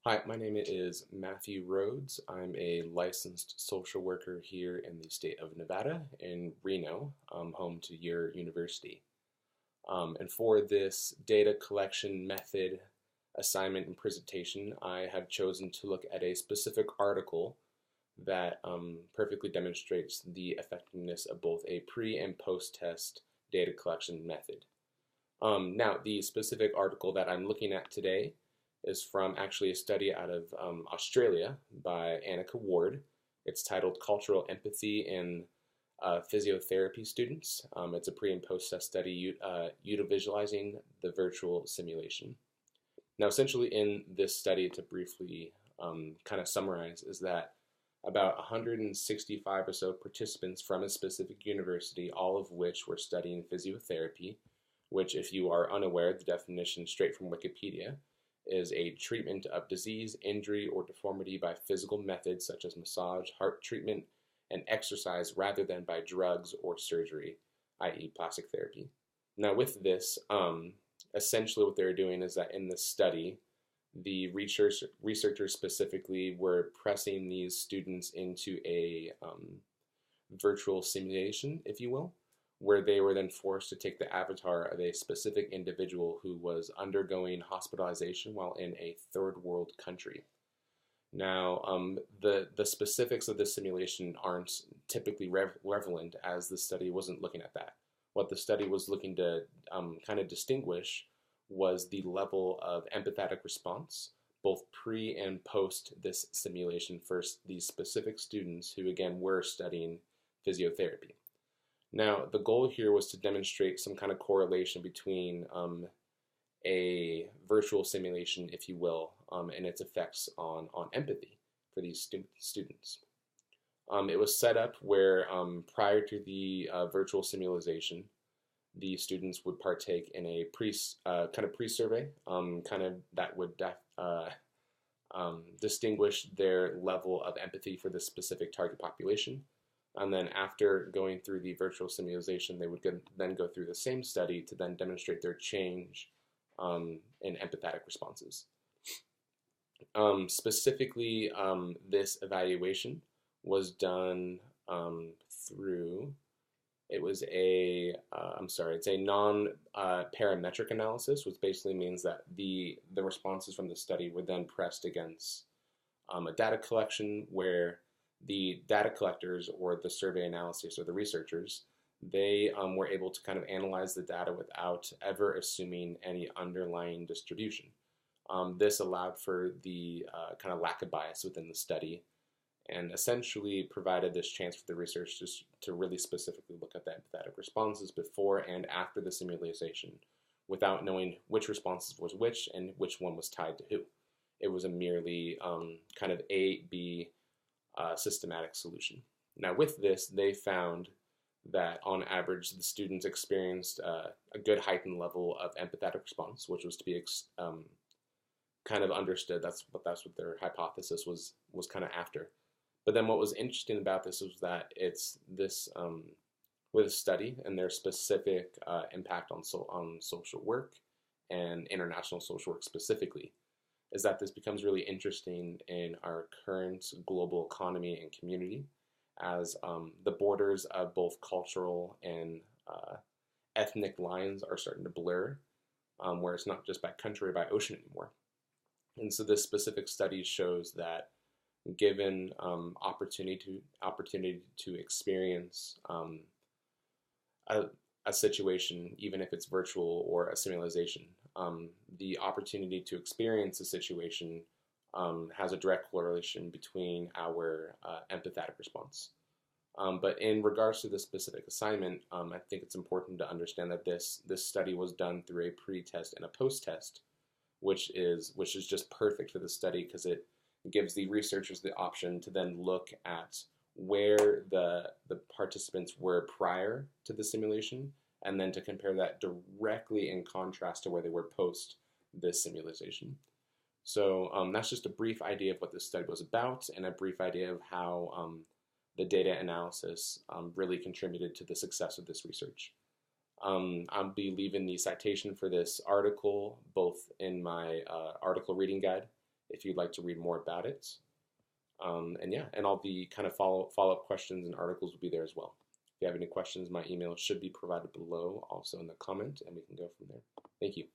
Hi, my name is Matthew Rhodes. I'm a licensed social worker here in the state of Nevada in Reno, home to your university. And for this data collection method, assignment, and presentation, I have chosen to look at a specific article that perfectly demonstrates the effectiveness of both a pre and post test data collection method. Now, the specific article that I'm looking at today is from actually a study out of Australia by Annika Ward. It's titled Cultural Empathy in Physiotherapy Students. It's a pre and post test study utilizing the virtual simulation. Now, essentially, in this study, to briefly kind of summarize, is that about 165 or so participants from a specific university, all of which were studying physiotherapy, which, if you are unaware, the definition straight from Wikipedia is a treatment of disease, injury, or deformity by physical methods such as massage, heart treatment, and exercise rather than by drugs or surgery, i.e., plastic therapy. Now, with this, essentially what they're doing is that in this study, the researchers specifically were pressing these students into a virtual simulation, if you will, where they were then forced to take the avatar of a specific individual who was undergoing hospitalization while in a third world country. Now, the specifics of this simulation aren't typically relevant, as the study wasn't looking at that. What the study was looking to kind of distinguish was the level of empathetic response, both pre and post this simulation, for these specific students who, again, were studying physiotherapy. Now, the goal here was to demonstrate some kind of correlation between a virtual simulation, if you will, and its effects on empathy for these students. It was set up where prior to the virtual simulation, the students would partake in a kind of pre-survey, kind of that would distinguish their level of empathy for this specific target population. And then after going through the virtual simulation, they would then go through the same study to then demonstrate their change in empathetic responses. Specifically, this evaluation was done through, it's a non-parametric analysis, which basically means that the responses from the study were then pressed against a data collection where the data collectors or the survey analysis or the researchers, they were able to kind of analyze the data without ever assuming any underlying distribution. This allowed for the kind of lack of bias within the study and essentially provided this chance for the researchers to really specifically look at the empathetic responses before and after the simulation without knowing which responses was which and which one was tied to who. It was a merely kind of A-B systematic solution. Now, with this, they found that on average, the students experienced a good heightened level of empathetic response, which was to be kind of understood. That's what their hypothesis was kind of after. But then what was interesting about this was that it's this with a study and their specific impact on social work and international social work specifically, is that this becomes really interesting in our current global economy and community as the borders of both cultural and ethnic lines are starting to blur, where it's not just by country or by ocean anymore. And so this specific study shows that given opportunity to experience a situation, even if it's virtual or a simulation, the opportunity to experience a situation has a direct correlation between our empathetic response. But in regards to this specific assignment, I think it's important to understand that this study was done through a pre-test and a post-test, which is just perfect for the study because it gives the researchers the option to then look at where the participants were prior to the simulation and then to compare that directly in contrast to where they were post this simulation. So that's just a brief idea of what this study was about and a brief idea of how the data analysis really contributed to the success of this research. I'll be leaving the citation for this article both in my article reading guide if you'd like to read more about it. And yeah, and all the kind of follow-up questions and articles will be there as well. If you have any questions, my email should be provided below, also in the comment, and we can go from there. Thank you.